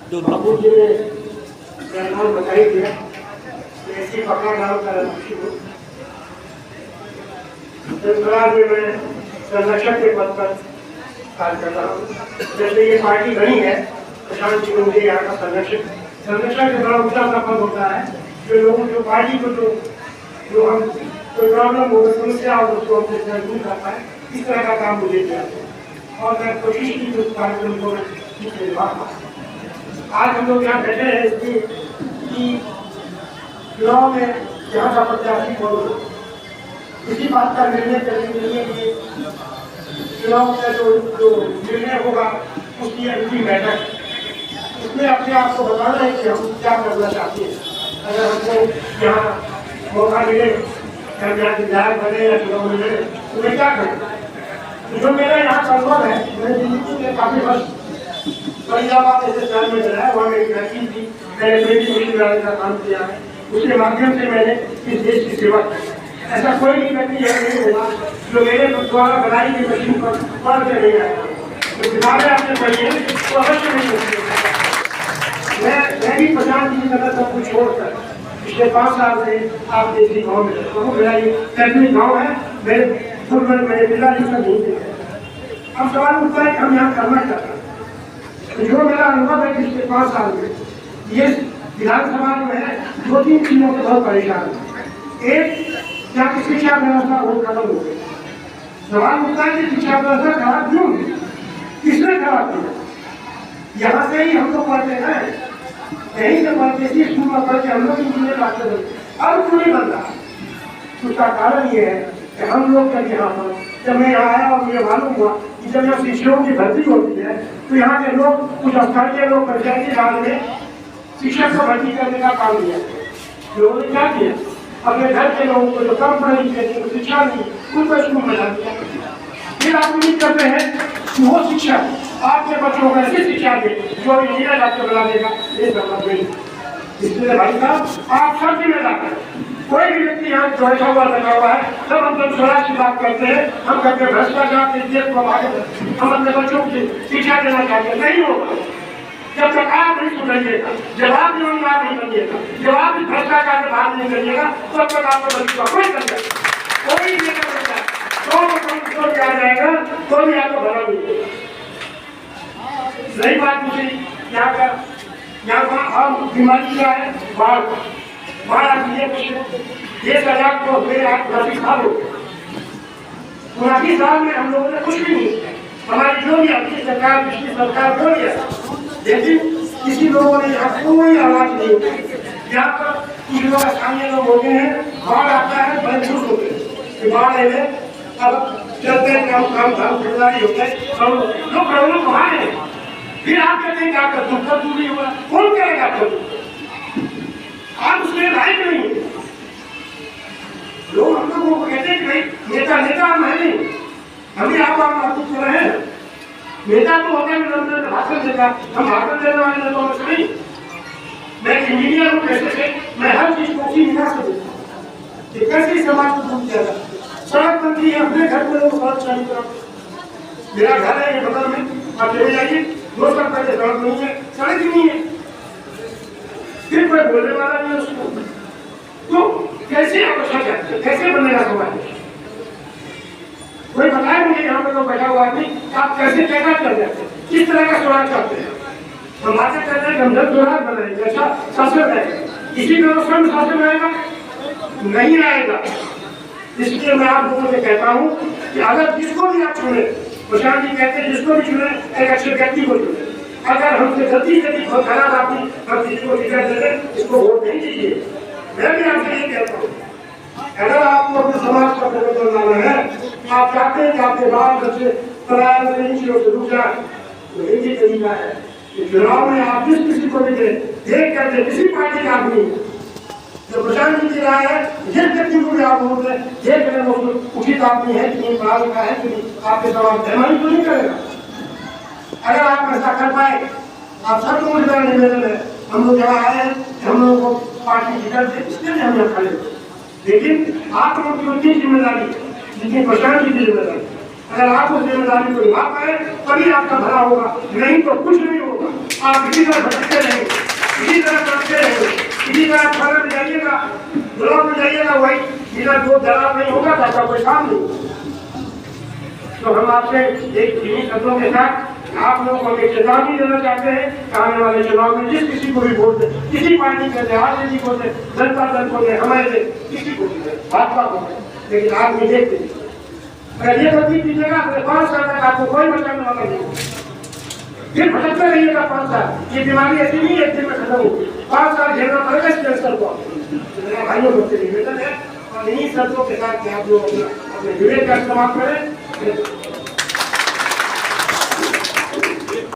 बाबू जी ने नाम बताई दिया, ऐसी पकड़ा नाम का संसद में मैं संरक्षक के पद पर कार्य कर रहा हूँ। जैसे ये पार्टी बनी है, प्रशांत जी मुझे यहाँ का संरक्षक के बड़ा ऊंचा सा पद होता है, जो लोगों जो पार्टी को जो हम कोई प्रॉब्लम हो समस्या हो उसको हमसे दूर कर पाए, इस तरह का काम मुझे किया और मैं कोशिश की उस कार्यक्रम को आज हम लोग यहाँ बैठे हैं इसलिए कि चुनाव में यहाँ का प्रत्याशी हो इसी बात का निर्णय करने के लिए कि चुनाव का जो निर्णय होगा उसकी अंतिम बैठक, उसमें अपने आप को बताना है कि हम क्या करना चाहते हैं। अगर हमको यहाँ मौका मिले, विधायक बने या चुनाव मिले, तो मैं क्या करूँ। जो मेरा यहाँ का अनुभव है, मैंने दिल्ली में काफी वर्ष फरीदाबाद ऐसे शहर में चला है, वहाँ मेरी लड़की थी, मैंने बेटी मशीन बनाने का काम किया है, उसके माध्यम से मैंने इस देश की सेवा की। ऐसा कोई भी व्यक्ति यह नहीं होगा जो मेरे द्वारा बनाई गई मशीन पर पढ़ के नहीं आएगा। तो किताबें आपने पढ़ी है तो अवश्य नहीं होती। मैं भी प्रशांत जी की तरह सब कुछ छोड़कर पिछले 5 साल से आपके इसी गाँव में रहता हूँ। मेरा ये तकनीक गाँव है, मेरे पिता जी का नहीं देखा। अब सवाल उठता है कि हम यहाँ करना चाहते हैं। जो मेरा अनुभव है पिछले 5 साल में, ये विधानसभा जो है 2-3 चीजों से बहुत परेशान है। एक, क्या कि शिक्षा व्यवस्था बहुत खत्म हो गई। सवाल उठता है कि शिक्षा व्यवस्था खराब क्यों, किसने खराब किया। यहाँ से ही हम लोग पढ़ते हैं, यहीं से पढ़ते इसी स्कूल में पढ़ के हम लोग इंजीनियर डॉक्टर बनते, अब क्यों नहीं बन रहा। उसका कारण ये है कि हम लोग जब यहाँ पर जब मैं यहाँ आया और मुझे मालूम हुआ कि जब यहाँ शिक्षकों की भर्ती होती है तो यहाँ के लोग कुछ स्थानीय लोग पंचायती राज में शिक्षक को भर्ती करने का काम किया। लोगों ने क्या किया, अपने घर के लोगों को जो कम पढ़े लिखे शिक्षा नहीं उनको स्कूल में डाल दिया। फिर आप उम्मीद करते हैं कि वो शिक्षक आपके बच्चों को ऐसी शिक्षा दे जो इंजीनियर डॉक्टर बना देगा, ये संभव नहीं। इसलिए भाई साहब आप सब जिम्मेदार, कोई भी व्यक्ति यहाँ बैठा हुआ लगा हुआ है, जब हम जब स्वराज की बात करते हैं, हम कहते हैं भ्रष्टाचार के देश को आगे हम अपने बच्चों की शिक्षा देना चाहते हैं, नहीं होगा। जब तक आप नहीं सुधरिएगा, जब आप ईमानदार नहीं बनिएगा, जब आप भ्रष्टाचार से बात नहीं करिएगा, तब तक आपको बच्चों का कोई संकट, कोई नहीं करता। तो क्या जाएगा तो भी आपको भला नहीं। सही बात मुझे यहाँ का बीमारी क्या है, बाढ़ आती है। 10,000 को मेरे आप 29 साल हो गए, 29 साल में हम लोगों ने कुछ भी नहीं किया। हमारी जो भी आपकी सरकार, पिछली सरकार जो भी है, लेकिन किसी लोगों ने यहाँ कोई आवाज नहीं उठाई। यहाँ पर कुछ लोग स्थानीय लोग होते हैं, बाढ़ आता है बड़े खुश होते हैं, बाढ़ आए अब चलते हैं काम खरीदारी होते हैं, लोग प्रॉब्लम वहाँ है। फिर आप कहते हैं क्या कर दुख दूर नहीं हुआ, कौन करेगा आपको, आप उसमें लायक नहीं है। लोग हम लोगों को कहते हैं कि भाई नेता हम है नहीं, हम भी आप महसूस कर रहे हैं। नेता तो होता है भाषण देता, हम भाषण देने वाले नेताओं में नहीं। मैं इंजीनियर हूँ, कैसे मैं हर चीज को उसी विकास से देता हूँ कि कैसे समाज को दूर किया जाए। सड़क बनती है, अपने घर में लोग सड़क चालू करो। मेरा घर है ये बगल में, आप चले जाइए, 2 साल पहले सड़क नहीं है, सड़क ही नहीं है, फिर कोई बोलने वाला नहीं है उसको। तो कैसे आप अच्छा चाहते हैं, कैसे बनेगा समाज। कोई बताए मुझे यहाँ पे तो बैठा हुआ आदमी, आप कैसे क्या कर रहे हैं, किस तरह का स्वराज चाहते हैं। हम बातें कर रहे हैं गंभीर स्वराज बनाएंगे, अच्छा शासन रहेगा, इसी व्यवस्था में शासन आएगा नहीं आएगा। इसलिए मैं आप लोगों से कहता हूँ कि अगर जिसको भी आप चुने, प्रशांत जी कहते हैं जिसको भी चुने एक अच्छे व्यक्ति को चुने। अगर हमसे गलती खराब आपकी हम किसी को टिकट दे दें, इसको वोट नहीं दीजिए। मैं भी आपसे ये कहता हूँ, अगर आपको अपने समाज का परिवर्तन लाना है, आप चाहते हैं कि आपके बाल बच्चे पलायन से इन चीजों से रुक जाए, तो एक ही तरीका है कि चुनाव में आप जिस किसी को भी देख करके किसी पार्टी का आदमी जो प्रशांत जी की राय है, जिस व्यक्ति को भी आप वोट दें, देख रहे वो उचित आदमी है कि नहीं, पढ़ा लिखा है कि नहीं, आपके समाज बेईमानी तो नहीं करेगा। अगर आप ऐसा कर पाए, आप सबको मुझे निवेदन है, हम लोग यहाँ आए हैं, हम लोगों को पार्टी टिकट दे, इसके लिए हम यहाँ खड़े। लेकिन आप लोगों की उतनी जिम्मेदारी जितनी प्रशांत जी की जिम्मेदारी, अगर आप उस जिम्मेदारी को निभा पाए तभी आपका भला होगा, नहीं तो कुछ नहीं होगा। आप इसी तरह भटकते रहेंगे, इसी तरह करते रहेंगे, इसी तरह फल में जाइएगा, ब्लॉक में जाइएगा, वही इधर जो दरार नहीं होगा तो आपका कोई काम नहीं। तो हम आपसे एक इन्हीं शब्दों के साथ आप लोगों को एक चेतावनी देना चाहते हैं कि आने वाले चुनाव में जिस किसी को भी वोट दे, किसी पार्टी के आरजेडी को दे, जनता दल को दे, हमारे दे, किसी को भी दे, भाजपा को दे, लेकिन आप नहीं देखते। अगर ये गलती कीजिएगा तो 5 साल तक आपको कोई बचाने वाला नहीं, फिर भटकते रहिएगा 5 साल। ये बीमारी ऐसी नहीं एक दिन में खत्म होगी, 5 साल झेलना पड़ेगा इस कैंसर को। मेरा भाइयों बच्चे निवेदन है और इन्हीं शब्दों के साथ आप लोग अपने विवेक का इस्तेमाल करें।